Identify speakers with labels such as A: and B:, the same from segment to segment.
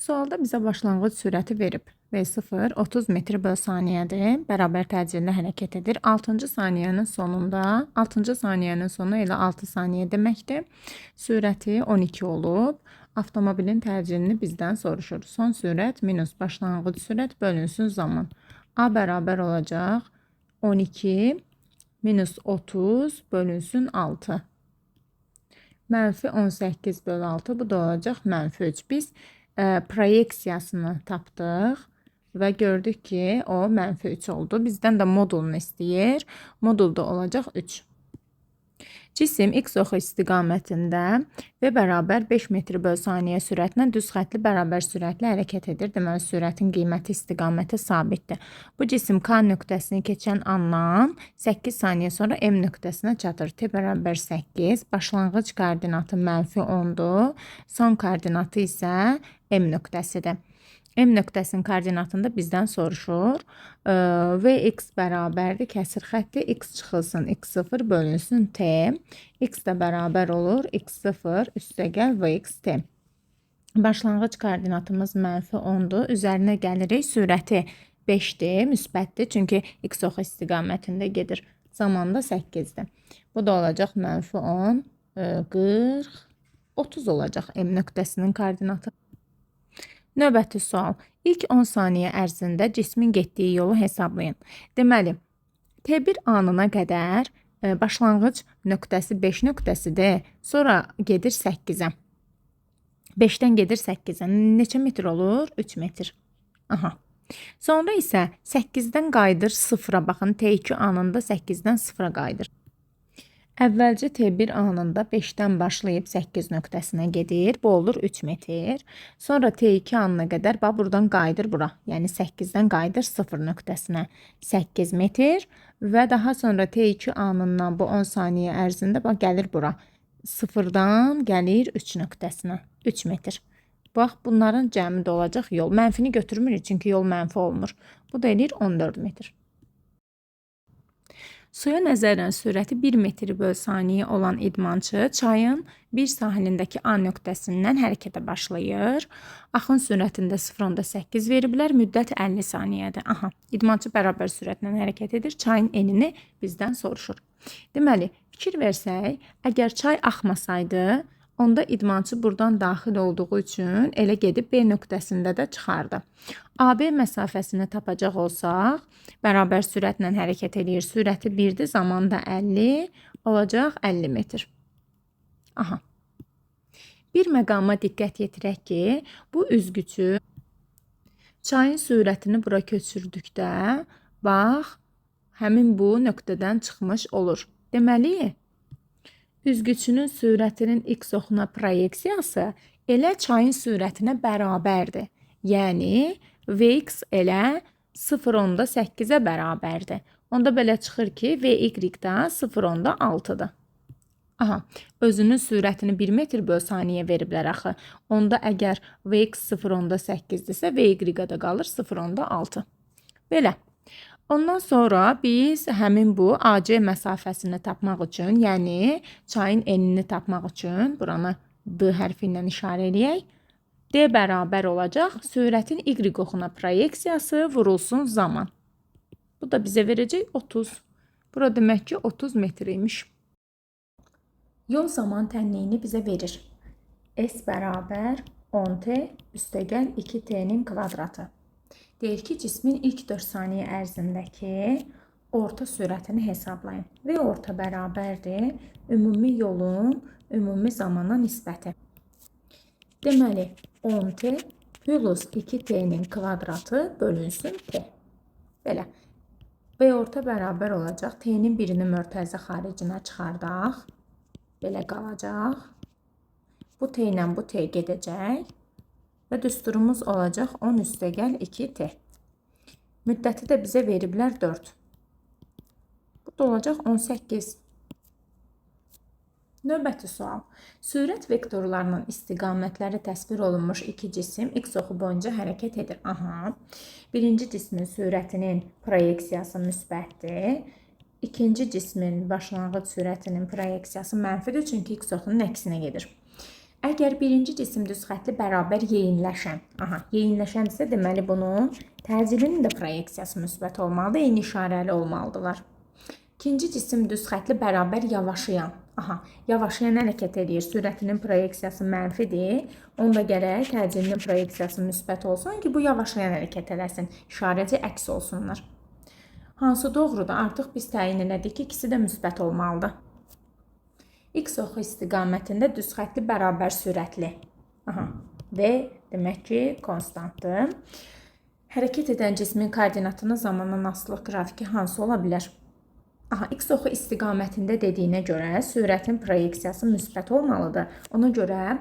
A: Sualda bizə başlanğıc sürəti verib. V0 30 metr böl saniyədir. Bərabər təcillə hərəkət edir. 6-cı saniyənin sonunda, 6-cı saniyənin sonu elə 6 saniyə deməkdir. Sürəti 12 olub. Avtomobilin təcilini bizdən soruşur. Son sürət minus başlanğıc sürət bölünsün zaman. A bərabər olacaq 12 minus 30 bölünsün 6. Mənfi 18 bölü 6, bu da olacaq mənfi 3. Biz proyeksiyasını tapdıq və gördük ki, o mənfi 3 oldu. Bizdən də modulunu istəyir. Modulda olacaq 3. Cisim x oxu istiqamətində v bərabər 5 metr böl saniyə sürətlə düz xətli bərabər sürətlə hərəkət edir. Deməli, sürətin qiyməti istiqaməti sabitdir. Bu cisim K nöqtəsini keçən andan 8 saniyə sonra M nöqtəsinə çatır. T bərabər 8, başlanğıc koordinatı mənfi 10-dur, son koordinatı isə M nöqtəsidir. M nöqtəsinin koordinatını da bizdən soruşur. Vx bərabərdir kəsir xətti x çıxılsın x0 bölünsün t. X də bərabər olur x0 üstəgəl vx t. Başlanğıc koordinatımız mənfi 10-dur. Üzərinə gəlirik. Sürəti 5-dir, müsbətdir. Çünki x oxu istiqamətində gedir. Zamanda 8-dir. Bu da olacaq mənfi 10, 40, 30 olacaq M nöqtəsinin koordinatı. Növbəti sual. İlk 10 saniyə ərzində cismin getdiyi yolu hesablayın. Deməli, T1 anına qədər başlanğıc nöqtəsi 5 nöqtəsidir. Sonra gedir 8-ə. 5-dən gedir 8-ə. Neçə metr olur? 3 metr. Aha. Sonra isə 8-dən qayıdır 0-a. Baxın, T2 anında 8-dən 0-a qayıdır. Əvvəlcə T1 anında 5-dən başlayıb 8 nöqtəsinə gedir. Bu olur 3 metr. Sonra T2 anına qədər buradan qayıdır bura. Yəni 8-dən qayıdır 0 nöqtəsinə 8 metr. Və daha sonra T2 anından bu 10 saniyə ərzində gəlir bura. 0-dan gəlir 3 nöqtəsinə 3 metr. Bax, bunların cəmi də olacaq yol. Mənfini götürmürük, çünki yol mənfi olmur. Bu da eləyir 14 metr. Suya nəzərən sürəti 1 metr böl saniyə olan idmançı çayın bir sahilindəki A nöqtəsindən hərəkətə başlayır. Axın sürətində 0,8 veriblər, müddət 50 saniyədir. Aha, idmançı bərabər sürətlə hərəkət edir, çayın enini bizdən soruşur. Deməli, fikir versək, əgər çay axmasaydı, onda idmançı buradan daxil olduğu üçün elə gedib B nöqtəsində də çıxardı. AB məsafəsini tapacaq olsaq, bərabər sürətlə hərəkət edir. Sürəti 1-dir, zamanda 50, olacaq 50 metr. Aha. Bir məqama diqqət yetirək ki, bu üzgüçü çayın sürətini bura köçürdükdə, bax, həmin bu nöqtədən çıxmış olur. Deməli, üzgüçünün sürətinin x oxuna proyeksiyası elə çayın sürətinə bərabərdir. Yəni, Vx elə 0,8-ə bərabərdir. Onda belə çıxır ki, Vy də 0,6-dır. Aha, özünün sürətini 1 metr böl saniyə veriblər axı. Onda əgər Vx 0,8-dirsə, Vy də qalır 0,6. Belə. Ondan sonra biz həmin bu AC məsafəsini tapmaq üçün, yəni çayın enini tapmaq üçün buranı D hərfi ilə işarə edək. D bərabər olacaq sürətin Y oxuna proyeksiyası vurulsun zaman. Bu da bizə verəcək 30. Bura demək ki 30 metr imiş. Yol zaman tənliyini bizə verir. S bərabər 10T üstəgəl 2T'nin kvadratı. Deyir ki, cismin ilk 4 saniyə ərzindəki orta sürətini hesablayın. Və orta bərabərdir ümumi yolun ümumi zamana nisbəti. Deməli, 10T plus 2T'nin kvadratı bölünsün T. Belə. Və orta bərabər olacaq. T'nin birini mörtəzə xaricinə çıxardaq. Belə qalacaq. Bu T ilə bu T gedəcək. Və düsturumuz olacaq 10 üstəgəl 2T. Müddəti də bizə veriblər 4. Bu da olacaq 18. Növbəti sual. Sürət vektorlarının istiqamətləri təsvir olunmuş iki cisim x oxu boyunca hərəkət edir. Aha. Birinci cismin sürətinin proyeksiyası müsbətdir. İkinci cismin başlanğıc sürətinin proyeksiyası mənfidir, çünki x oxunun əksinə gedir. Əgər birinci cisim düz xətli bərabər yeyinləşən, yeyinləşənsə deməli bunun təcilinin də proyeksiyası müsbət olmalıdır, eyni işarəli olmalıdırlar. İkinci cisim düz xətli bərabər yavaşayan, yavaşayan hərəkət edir, sürətinin proyeksiyası mənfidir, onda gərək təcilinin proyeksiyası müsbət olsun ki, bu yavaşayan hərəkət eləsin, işarəci əks olsunlar. Hansı doğrudur? Artıq biz təyin elədik ki, ikisi də müsbət olmalıdır. X oxu istiqamətində düz xətli bərabər sürətli. V demək ki, konstantdır. Hərəkət edən cismin koordinatının zamandan asılılıq qrafiki hansı ola bilər? X oxu istiqamətində dediyinə görə sürətin proyeksiyası müsbət olmalıdır. Ona görə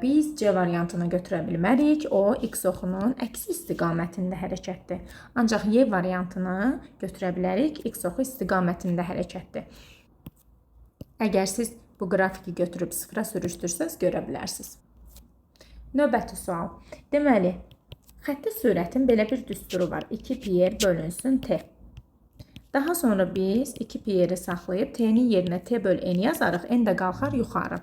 A: biz C variantını götürə bilmərik. O, X oxunun əksi istiqamətində hərəkətdir. Ancaq Y variantını götürə bilərik. X oxu istiqamətində hərəkətdir. Əgər siz bu qrafiki götürüb sıfıra sürüşdürsəz, görə bilərsiniz. Növbəti sual. Deməli, xətti sürətin belə bir düsturu var. 2 pi r bölünsün t. Daha sonra biz 2 pi r-i saxlayıb t-nin yerinə t böl n yazarıq, n də qalxar yuxarı.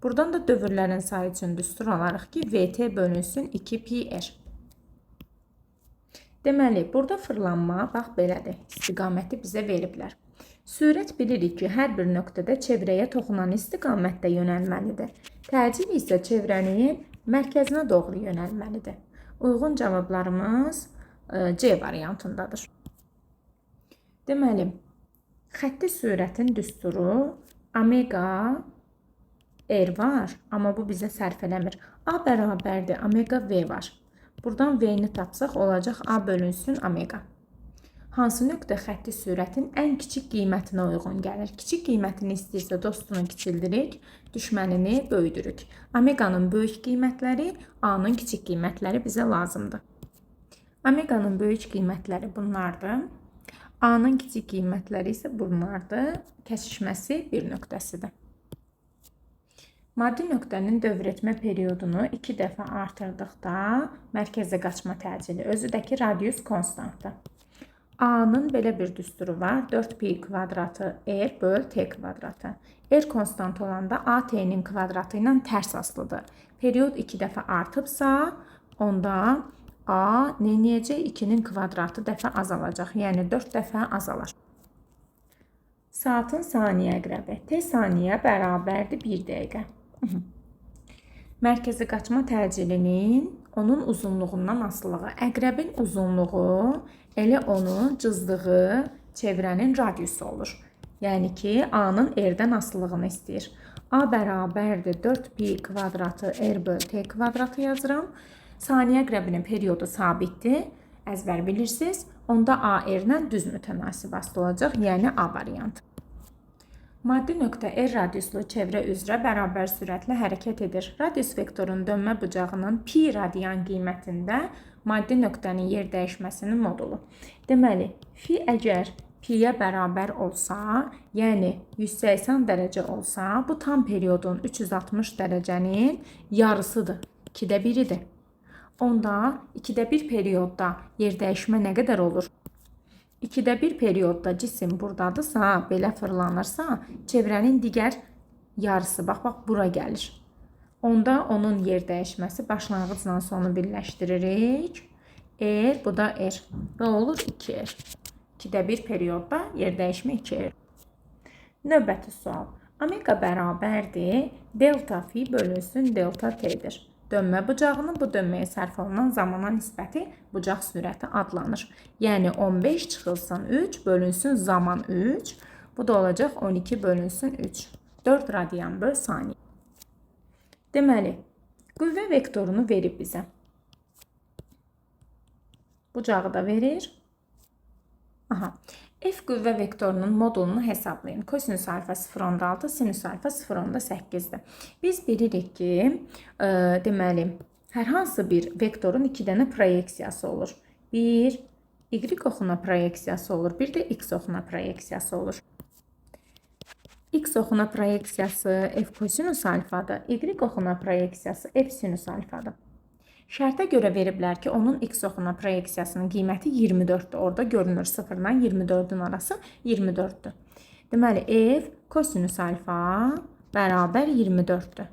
A: Buradan da dövrlərin sayı üçün düstur alarıq ki, vt bölünsün 2 pi r. Deməli, burada fırlanma, bax belədir, istiqaməti bizə veriblər. Sürət bilirik ki, hər bir nöqtədə çevrəyə toxunan istiqamətdə yönəlməlidir. Təcil isə çevrənin mərkəzinə doğru yönəlməlidir. Uyğun cavablarımız C variantındadır. Deməli, xətti sürətin düsturu omega r var, amma bu bizə sərf eləmir. A bərabərdir, omega v var. Buradan v-ni tapsaq olacaq A bölünsün omega. Hansı nöqtə xətti sürətin ən kiçik qiymətinə uyğun gəlir? Kiçik qiymətini istəyirsə dostunu kiçildirik, düşmənini böyüdürük. Omeganın böyük qiymətləri, A-nın kiçik qiymətləri bizə lazımdır. Omeganın böyük qiymətləri bunlardır. A-nın kiçik qiymətləri isə bunlardır. Kəsişməsi bir nöqtəsidir. Maddi nöqtənin dövr etmə periodunu 2 dəfə artırdıqda mərkəzə qaçma təcili, özü də ki, radius konstantdır. A-nın belə bir düsturu var. 4pi kvadratı r böl t kvadratı. R konstant olanda A t-nin kvadratı ilə tərs asılıdır. Period 2 dəfə artıbsa, onda A neyəcək? 2-nin kvadratı dəfə azalacaq. Yəni 4 dəfə azalar. Saatın saniyə əqrəbi. T saniyə bərabərdir 1 dəqiqə. Mərkəzi qaçma təcilinin onun uzunluğundan asılılığı. Əqrəbin uzunluğu elə onun cızdığı çevrənin radiusu olur. Yəni ki, A-nın R-dən asılılığını istəyir. A bərabərdir 4pi kvadratı R böl t kvadratı yazıram. Saniyə əqrəbinin periodu sabitdir. Əzbər bilirsiniz. Onda A R-lə düz mütənasib asılı olacaq. Yəni A variantı. Maddi nöqtə R radiuslu çevrə üzrə bərabər sürətlə hərəkət edir. Radius vektorun dönmə bucağının pi radian qiymətində maddi nöqtənin yer dəyişməsinin modulu. Deməli, fi əgər pi-yə bərabər olsa, yəni 180 dərəcə olsa, bu tam periodun 360 dərəcənin yarısıdır. 2də biridir. Onda 2də 1 periodda yer dəyişmə nə qədər olur? 2də 1 periodda cisim buradadırsa, belə fırlanırsa, çevrənin digər yarısı, bax, bura gəlir. Onda onun yer dəyişməsi başlanğıcla sonu birləşdiririk. R, bu da R. Və olur 2R. 2də 1 periodda yer dəyişmə 2R. Növbəti sual. Omega bərabərdir, delta fi bölünsün delta t'dir. Dönmə bucağının bu dönməyə sərf olunan zamana nisbəti bucaq sürəti adlanır. Yəni 15 çıxılsın 3 bölünsün zaman 3. Bu da olacaq 12 bölünsün 3. 4 radian böl saniyə. Deməli, qüvvə vektorunu verib bizə. Bucağı da verir. F qüvvə vektorunun modulunu hesablayın. Kosinüs alfa 0,6, sinüs alfa 0,8-dir. Biz bilirik ki, deməli, hər hansı bir vektorun 2 dənə proyeksiyası olur. Bir, y oxuna proyeksiyası olur, bir də x oxuna proyeksiyası olur. X oxuna proyeksiyası f kosinüs alfadır, y oxuna proyeksiyası f sinüs alfadır. Şərtə görə veriblər ki, onun x oxuna proyeksiyasının qiyməti 24-dür. Orada görünür 0-dan 24-ün arası 24-dür. Deməli, f kosinüs alfa bərabər 24-dür.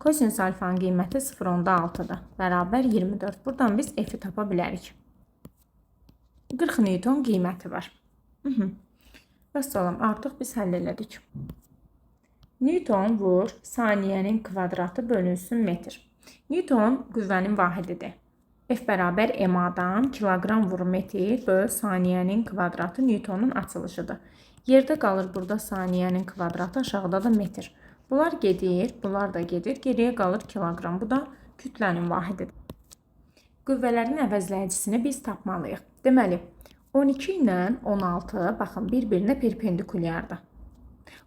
A: Kosinus alfanın qiyməti 0,6-dır. Bərabər 24. Buradan biz F-i tapa bilərik. 40 Newton qiyməti var. Vəssalam, artıq biz həll elədik. Newton vur saniyənin kvadratı bölünsün metr. Newton qüvvənin vahididir. F bərabər MA-dan kiloqram vur metr böl saniyənin kvadratı Newtonun açılışıdır. Yerdə qalır burada saniyənin kvadratı, aşağıda da metr. Bunlar gedir, bunlar da gedir. Geriyə qalır kiloqram. Bu da kütlənin vahididir. Qüvvələrin əvəzləyicisini biz tapmalıyıq. Deməli, 12 ilə 16, baxın, bir-birinə perpendikulyardır.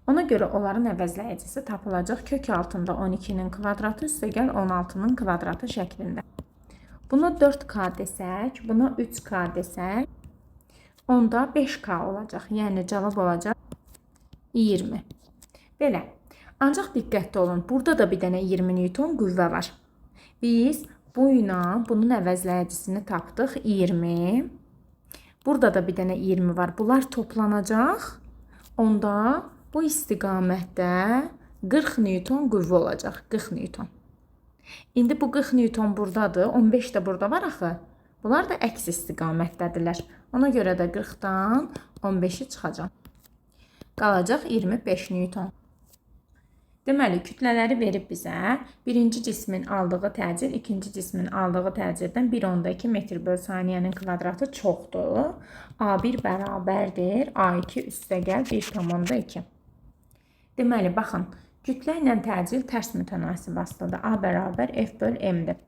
A: Ona görə onların əvəzləyicisi tapılacaq kök altında 12-nin kvadratı üstəgəl 16-nın kvadratı şəklində. Buna 4K desək, buna 3K desək, onda 5K olacaq. Yəni, cavab olacaq 20. Belə. Ancaq diqqətli olun, burada da bir dənə 20 Newton qüvvə var. Biz bu ilə bunun əvəzləyicisini tapdıq 20. Burada da bir dənə 20 var. Bunlar toplanacaq. Onda bu istiqamətdə 40 Newton qüvvə olacaq. 40 Newton. İndi bu 40 Newton buradadır. 15 də burada var axı. Bunlar da əks istiqamətdədirlər. Ona görə də 40-dan 15-i çıxacaq. Qalacaq 25 Newton. Deməli, kütlələri verib bizə birinci cismin aldığı təcil, ikinci cismin aldığı təcildən 1,2 metr böl saniyənin kvadratı çoxdur. A1 bərabərdir. A2 üstəgəl 1,2. Deməli, baxın, kütlə ilə təcil tərs mütənasib asılıdır. A bərabər F böl M-dir.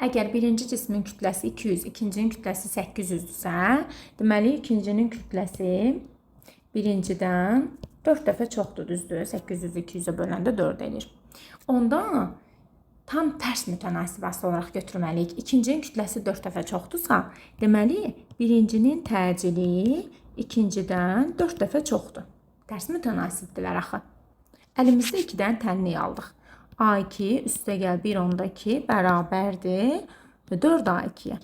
A: Əgər birinci cismin kütləsi 200, ikincinin kütləsi 800-dürsə, deməli, ikincinin kütləsi birincidən 4 dəfə çoxdur, düzdür. 800-ü 200-ə böləndə 4 edir. Onda tam tərs mütənasib asılı olaraq götürməliyik. İkincinin kütləsi 4 dəfə çoxdursa, deməli, birincinin təcili ikincidən 4 dəfə çoxdur. Tərs mütənasibdirlər axı. Əlimizdə 2-dən tənlik aldıq. A2 üstəgəl 1,2 bərabərdir 4A2-yə.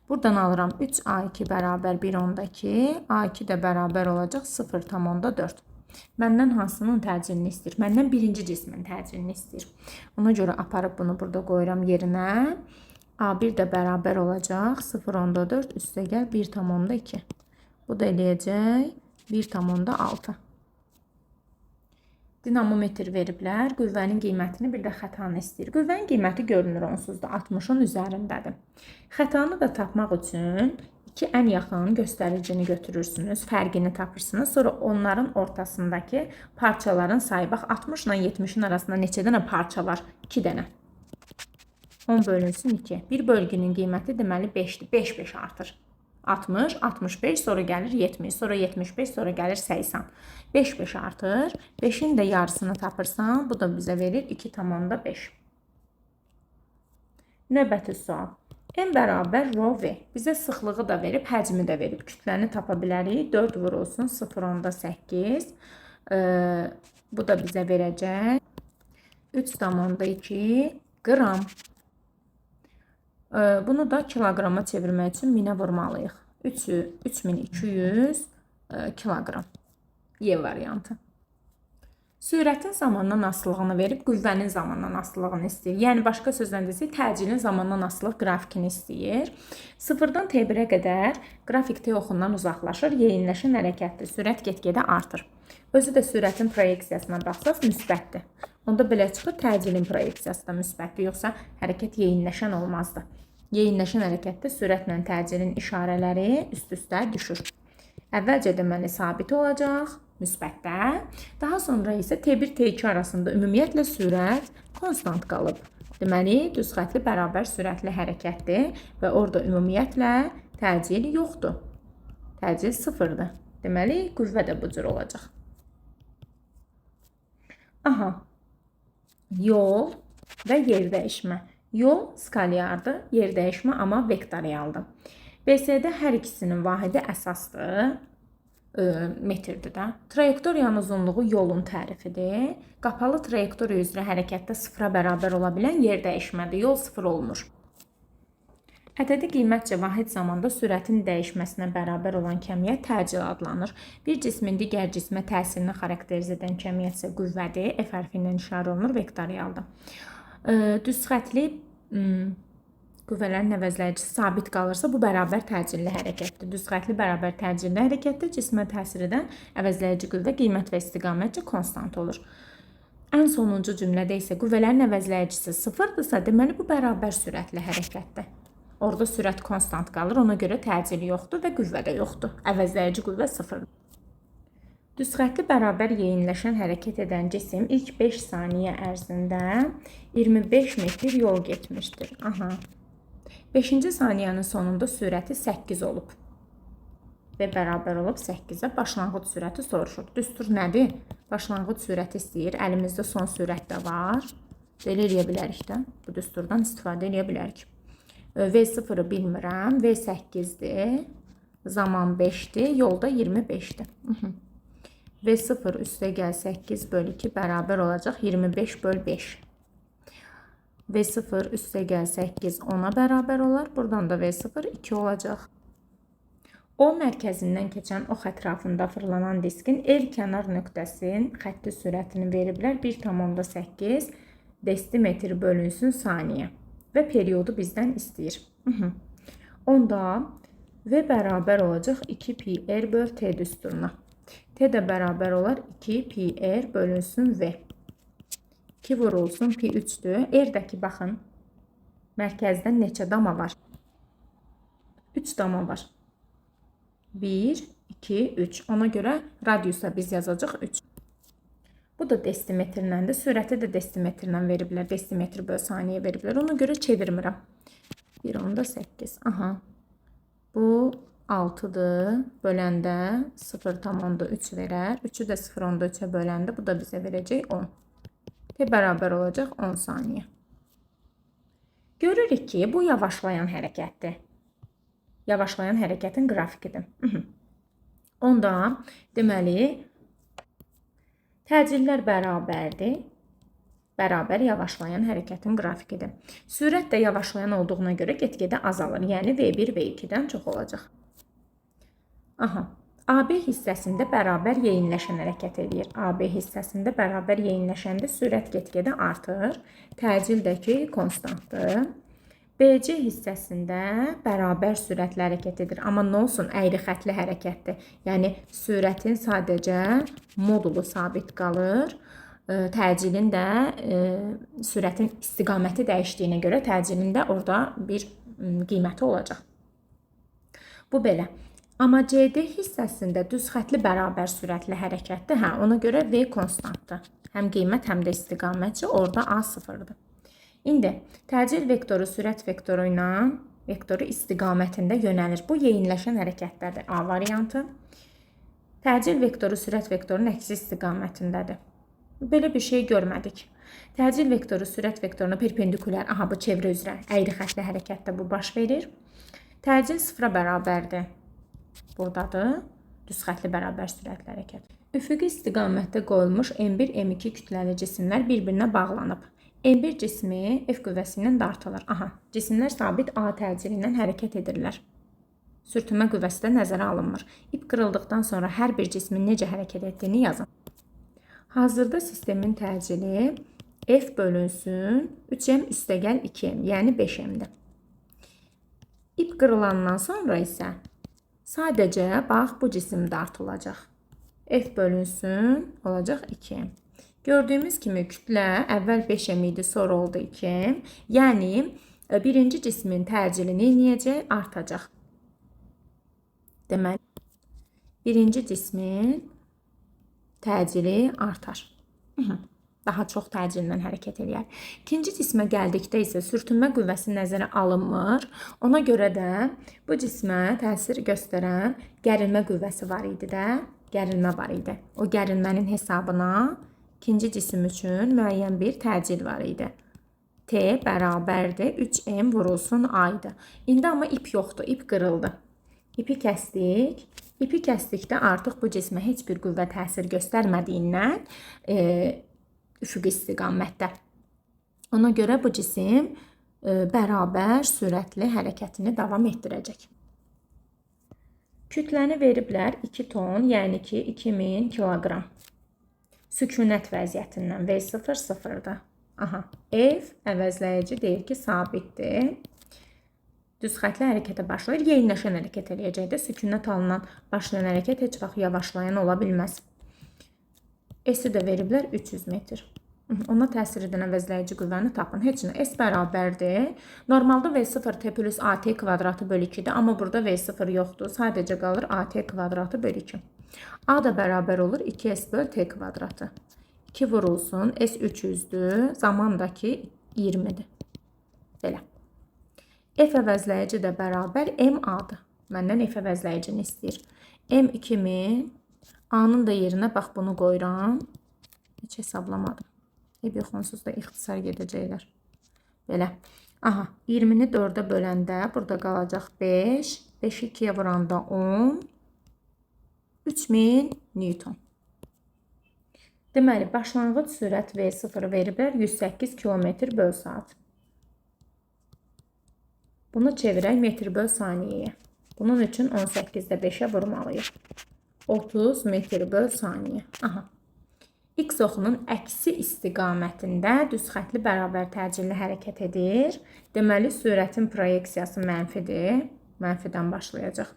A: Buradan alıram 3A2 bərabər 1,2. A2 də bərabər olacaq 0,4. Məndən hansının təcilini istəyir? Məndən birinci cismin təcilini istəyir. Ona görə aparıb bunu burada qoyuram yerinə. A1 də bərabər olacaq 0,4 üstəgəl 1,2. Bu da eləyəcək 1,6. Dinamometr veriblər. Qüvvənin qiymətini, bir də xətanı istəyir. Qüvvənin qiyməti görünür onsuz da 60-ın üzərindədir. Xətanı da tapmaq üçün iki ən yaxın göstəricini götürürsünüz, fərqini tapırsınız. Sonra onların ortasındakı parçaların sayı, bax 60 ilə 70-in arasında neçə dənə parça var? 2 dənə. 10 bölünsün 2. Bir bölgünün qiyməti deməli 5-dir. 5-5 artır. 60, 65, sonra gəlir 70, sonra 75, sonra gəlir 80. 5-5 artır. 5-in də yarısını tapırsan, bu da bizə verir 2,5. Növbəti sual. M bərabər rho V. Bizə sıxlığı da verib, həcmi də verib. Kütləni tapa bilərik. 4 vurulsun 0,8. Bu da bizə verəcək 3,2 qram. Bunu da kiloqrama çevirmək üçün minə vurmalıyıq. 3200 kiloqram. Y variantı. Sürətin zamandan asılılığını verib, qüvvənin zamandan asılılığını istəyir. Yəni, başqa sözlə desək, təcilin zamandan asılılıq qrafikini istəyir. 0-dan T1-ə qədər qrafik T oxundan uzaqlaşır, yeyinləşən hərəkətdir. Sürət get-gedə artır. Özü də sürətin proyeksiyasına baxsaq, müsbətdir. Onda belə çıxır, təcilin proyeksiyası da müsbətdir. Yoxsa hərəkət yeyinləşən olmazdı. Yeyinləşən hərəkətdə sürətlə təcilin işarələri üst-üstə düşür. Əvvəlcə deməli sabit olacaq, müsbətdə. Daha sonra isə T1, T2 arasında ümumiyyətlə sürət konstant qalıb. Deməli, düz xətli bərabər sürətli hərəkətdir və orada ümumiyyətlə təcil yoxdur. Təcil sıfırdır. Deməli, qüvvə də bu cür olacaq. Aha, yol və yer dəyişmə. Yol skalyardır, yer dəyişmə amma vektorialdır. BSD hər ikisinin vahidi əsasdır, metrdir də. Trayektoriyanın uzunluğu yolun tərifidir. Qapalı trayektoriya üzrə hərəkətdə sıfıra bərabər ola bilən yer dəyişmədir. Yol sıfır olmur. Ədədi qiymətcə vahid zamanda sürətin dəyişməsinə bərabər olan kəmiyyət təcil adlanır. Bir cismin digər cismə təsirini xarakterizə edən kəmiyyət isə qüvvədir. F hərfi ilə işarə olunur vektorialda. Düz xətli qüvvələrin əvəzləyicisi sabit qalırsa, bu bərabər təcilli hərəkətdir. Düz xətli bərabər təcilli hərəkətdə cismə təsir edən əvəzləyici qüvvə qiymət və istiqamətcə konstant olur. Ən sonuncu cümlədə isə qüvvələrin əvəzləyicisi sıfırdırsa, deməli bu bərabər sürətli hərəkətdir. Orada sürət konstant qalır, ona görə təcil yoxdur və qüvvə də yoxdur. Əvəzləyici qüvvə sıfırdır. Düz xətli bərabər yeyinləşən hərəkət edən cisim ilk 5 saniyə ərzində 25 metr yol getmişdir. 5-ci saniyənin sonunda sürəti 8 olub və bərabər olub 8-ə. Başlanğıc sürəti soruşur. Düstur nədir? Başlanğıc sürəti istəyir. Əlimizdə son sürət də var. Belə eləyə bilərik də. Bu düsturdan istifadə eləyə bilərik. V0'ı bilmirəm. V8'dir. Zaman 5'dir. Yolda 25'dir. V0 üstə gəl 8 bölü 2 bərabər olacaq 25 bölü 5. V0 üstə gəl 8 10'a bərabər olar. Buradan da V0 2 olacaq. O mərkəzindən keçən ox ətrafında fırlanan diskin el kənar nöqtəsinin xətti sürətini veriblər. 1,8 desimetr bölünsün saniyə. Və periodu bizdən istəyir. Onda V bərabər olacaq 2 pi r böl t düsturuna. T də bərabər olar 2 pi r bölünsün V. 2 vurulsun pi 3'dür. R'dəki baxın, mərkəzdən neçə dama var? 3 dama var. 1, 2, 3. Ona görə radiusa biz yazacaq 3. Bu da desimetrləndir. Sürəti də desimetrlə veriblər. Desimetr böl saniyə veriblər. Ona görə çevirmirəm. 1,8. Bu 6'dır. Böləndə 0,3 verər. 3'ü də 0,3'ə böləndə bu da bizə verəcək 10. T bərabər olacaq 10 saniyə. Görürük ki, bu yavaşlayan hərəkətdir. Yavaşlayan hərəkətin qrafikidir. Onda deməli təcillər bərabərdir. Bərabər yavaşlayan hərəkətin qrafikidir. Sürət də yavaşlayan olduğuna görə get-gedə azalır. Yəni V1 V2'dən çox olacaq. AB hissəsində bərabər yeyinləşən hərəkət edir. AB hissəsində bərabər yeyinləşəndə sürət get-gedə artır. Təcil də ki konstantdır. BC hissəsində bərabər sürətlə hərəkət edir. Amma nə olsun? Əyri xətli hərəkətdir. Yəni sürətin sadəcə modulu sabit qalır. Təcilin də sürətin istiqaməti dəyişdiyinə görə təcilin də orada bir qiyməti olacaq. Bu belə. Amma CD hissəsində düz xətli bərabər sürətli hərəkətdir. Ona görə V konstantdır. Həm qiymət, həm də istiqamətçi. Orada A sıfırdır. İndi təcil vektoru sürət vektoru ilə vektoru istiqamətində yönəlir. Bu yeyinləşən hərəkətlərdir. A variantı. Təcil vektoru sürət vektorunun əksi istiqamətindədir. Belə bir şey görmədik. Təcil vektoru sürət vektoruna perpendikulyar, bu çevrə üzrə əyri xətli hərəkətdə bu baş verir. Təcil sıfıra bərabərdir. Buradadır. Düz xətli bərabər sürətli hərəkət. Üfüqi istiqamətdə qoyulmuş M1, M2 kütləli cisimlər bir-birinə bağlanıb. M1 cismi F qüvvəsi ilə dartılır. Cisimlər sabit A təcili ilə hərəkət edirlər. Sürtünmə qüvvəsi də nəzərə alınmır. İp qırıldıqdan sonra hər bir cismin necə hərəkət etdiyini yazın. Hazırda sistemin təcili F bölünsün 3M üstəgəl 2M, yəni 5M'dir. İp qırılandan sonra isə sadəcə bax bu cisim dartılacaq. F bölünsün olacaq 2M. Gördüyümüz kimi kütlə əvvəl 5M idi, sonra oldu 2M. Yəni birinci cismin təcili neyəcək? Artacaq. Deməli, birinci cismin təcili artar. Daha çox təcillə hərəkət edir. İkinci cismə gəldikdə isə sürtünmə qüvvəsi nəzərə alınmır. Ona görə də bu cismə təsir göstərən gərilmə qüvvəsi var idi də. Gərilmə var idi. O gərilmənin hesabına ikinci cisim üçün müəyyən bir təcil var idi. T bərabərdir 3M vurulsun A-ydı. İndi amma ip yoxdur, ip qırıldı. İpi kəsdik. İpi kəsdikdə artıq bu cismə heç bir qüvvə təsir göstərmədiyindən üfüqi istiqamətdə. Ona görə bu cisim bərabər sürətli hərəkətini davam etdirəcək. Kütləni veriblər 2 ton, yəni ki 2000 kiloqram. Sükunət vəziyyətindən V0 sıfırda. Aha, F əvəzləyici deyir ki, sabitdir. Düz xətli hərəkətə başlayır, yeyinləşən hərəkət eləyəcək də. Sükunət alınan başlayan hərəkət heç vaxt yavaşlayan ola bilməz. S-i də veriblər 300 metr. Ona təsir edən əvəzləyici qüvvəni tapın. Heç nə, S bərabərdir. Normalda V0 T plus AT kvadratı bölü 2-dir, amma burada V0 yoxdur. Sadəcə qalır AT kvadratı bölü 2. A da bərabər olur 2S bölü T kvadratı. 2 vurulsun, S 300-dür, zamandakı 20-dir. Belə. F əvəzləyici də bərabər MA-dır. Məndən F əvəzləyicini istəyir. M 2000, A-nın da yerinə bax bunu qoyuram. Heç hesablamadım. Yox, onsuz da ixtisar gedəcəklər. Belə. Aha, 20-ni 4-ə böləndə burada qalacaq 5. 5-i 2-yə vuranda 10. 3000 Newton. Deməli, başlanğıc sürət V0 veriblər 108 km/saat. Bunu çevirək metr böl saniyəyə. Bunun üçün 18-də 5-ə vurmalıyıq. 30 metr böl saniyə. Aha. X oxunun əksi istiqamətində düz xətli bərabər təcilli hərəkət edir. Deməli, sürətin proyeksiyası mənfidir. Mənfidən başlayacaq.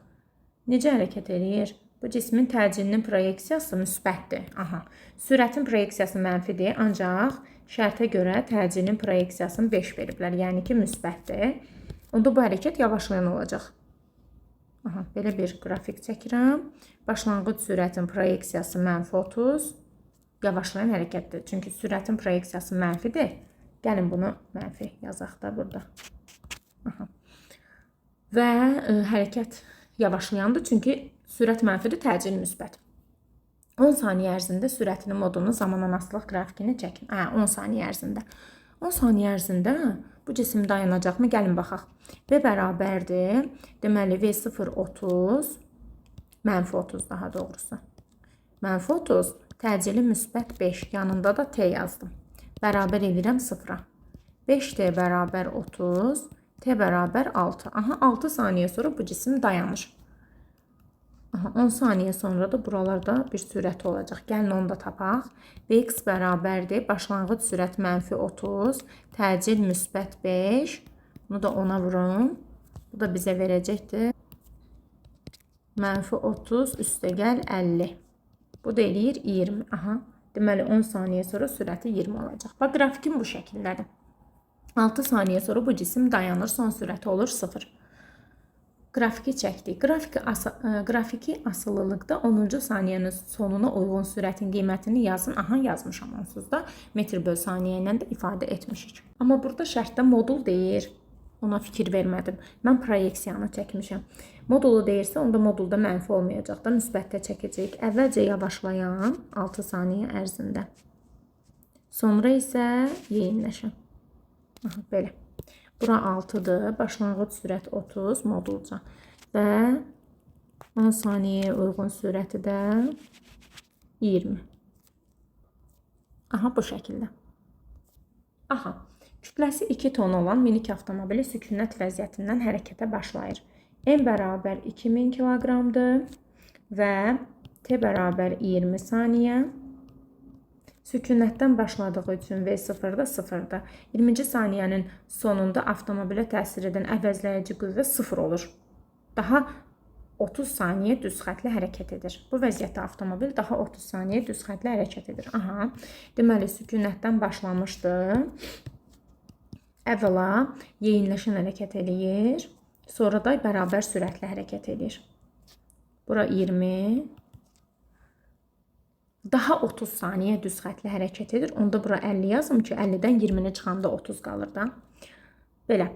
A: Necə hərəkət edir? Bu cismin təcilinin proyeksiyası müsbətdir. Aha. Sürətin proyeksiyası mənfidir, ancaq şərtə görə təcilinin proyeksiyasını 5 veriblər. Yəni ki, müsbətdir. Onda bu hərəkət yavaşlayan olacaq. Aha, belə bir qrafik çəkirəm. Başlanğıc sürətin proyeksiyası mənfi 30. Yavaşlayan hərəkətdir. Çünki sürətin proyeksiyası mənfidir. Gəlin bunu mənfi yazaq da burada. Aha. Və hərəkət yavaşlayandır. Çünki sürət mənfidir, təcil müsbət. 10 saniyə ərzində sürətinin modunu zamananaslıq qrafikini çəkin. 10 saniyə ərzində. 10 saniyə ərzində bu cisim dayanacaqmı? Gəlin baxaq. V bərabərdir. Deməli, V0 30, mənfi 30 daha doğrusu. Mənfi 30, təcili müsbət 5, yanında da T yazdım. Bərabər edirəm 0-a. 5T bərabər 30, T bərabər 6. Aha, 6 saniyə sonra bu cisim dayanır. Aha, 10 saniyə sonra da buralarda bir sürəti olacaq. Gəlin onu da tapaq. Vx bərabərdir. Başlanğıc sürət mənfi 30. Təcil müsbət 5. Bunu da 10-a vurun. Bu da bizə verəcəkdir. Mənfi 30 üstəgəl 50. Bu da eləyir 20. Aha. Deməli 10 saniyə sonra sürəti 20 olacaq. Bax, grafikim bu şəkildədir. 6 saniyə sonra bu cisim dayanır. Son sürəti olur 0. Qrafiki çəkdik. Qrafiki asılılıqda 10-cu saniyənin sonuna uyğun sürətin qiymətini yazın. Aha, yazmışam onsuz da. Metr böl saniyə ilə də ifadə etmişik. Amma burada şərtdə modul deyir. Ona fikir vermədim. Mən proyeksiyanı çəkmişəm. Modulu deyirsə, onda modulda mənfi olmayacaq da, müsbətdə çəkəcəyik. Əvvəlcə yavaşlayan 6 saniyə ərzində. Sonra isə yeyinləşən. Aha, belə. Bura 6-dır. Başlanğıc sürət 30 modulca. Və 10 saniyəyə uyğun sürəti də 20. Aha, bu şəkildə. Aha. Kütləsi 2 ton olan minik avtomobili sükunət vəziyyətindən hərəkətə başlayır. M bərabər 2000 kiloqramdır və T bərabər 20 saniyə. Sükunətdən başladığı üçün V0-da 0-da. 20-ci saniyənin sonunda avtomobilə təsir edən əvəzləyici qüvvə 0 olur. Daha 30 saniyə düz xətli hərəkət edir. Bu vəziyyətdə avtomobil daha 30 saniyə düz xətli hərəkət edir. Aha, deməli sükunətdən başlamışdı. Əvvəla yeyinləşən hərəkət eləyir. Sonra da bərabər sürətlə hərəkət edir. Bura 20. Daha 30 saniyə düz xətli hərəkət edir. Onda bura 50 yazım ki, 50-dən 20-ni çıxanda 30 qalır da. Belə.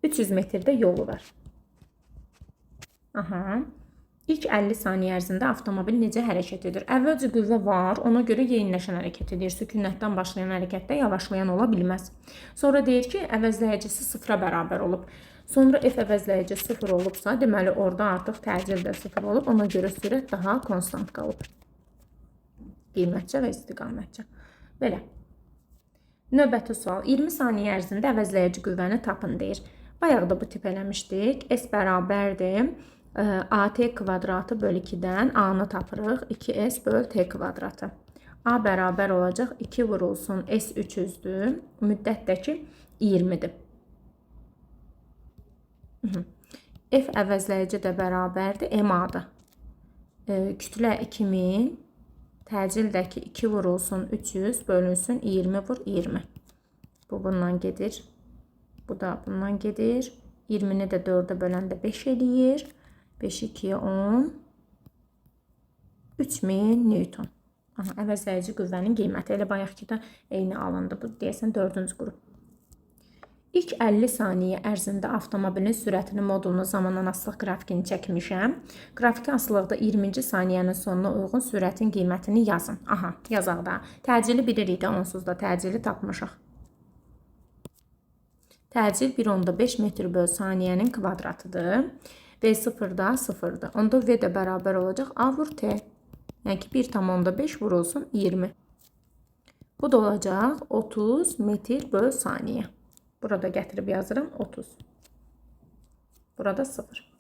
A: 300 metrdə yolu var. Aha. İlk 50 saniyə ərzində avtomobil necə hərəkət edir? Əvvəlcə qüvvə var, ona görə yeyinləşən hərəkət edir. Sükunətdən başlayan hərəkətdə yavaşlayan ola bilməz. Sonra deyir ki, əvəzləyicisi 0-a bərabər olub. Sonra F əvəzləyici 0 olubsa, deməli orada artıq təcil də 0 olub. Ona görə sürət daha konstant qalıb. Qiymətcə və istiqamətcə. Belə. Növbəti sual. 20 saniyə ərzində əvəzləyici qüvvəni tapın deyir. Bayaq da bu tip eləmişdik. S bərabərdir. AT kvadratı bölü 2-dən A-nı tapırıq. 2S böl T kvadratı. A bərabər olacaq 2 vurulsun S 300-dür. Müddətdəki 20-dir. F əvəzləyici də bərabərdir MA-da. Kütlə 2000, təcildəki 2 vurulsun 300 bölünsün 20 vur 20. Bu bundan gedir. Bu da bundan gedir. 20-ni də 4-ə böləndə 5 eləyir. 5 2-yə 10. 3000 Newton. Əvəzləyici qüvvənin qiyməti. Elə bayaqki də eyni alındı. Bu deyəsən 4-cü qrup. İlk 50 saniyə ərzində avtomobilin sürətini, modulunu, zamandan asılıq qrafikini çəkmişəm. Qrafiki asılıqda 20-ci saniyənin sonuna uyğun sürətin qiymətini yazın. Yazaq da. Təcili bilirik də, onsuz da təcili tapmışıq. Təcil 1.5 metr böl saniyənin kvadratıdır. V0 da 0'dır. Onda V də bərabər olacaq A vur T. Yəni ki 1.5 vurulsun 20. Bu da olacaq 30 metr böl saniyə. Burada gətirib yazırım 30. Burada 0.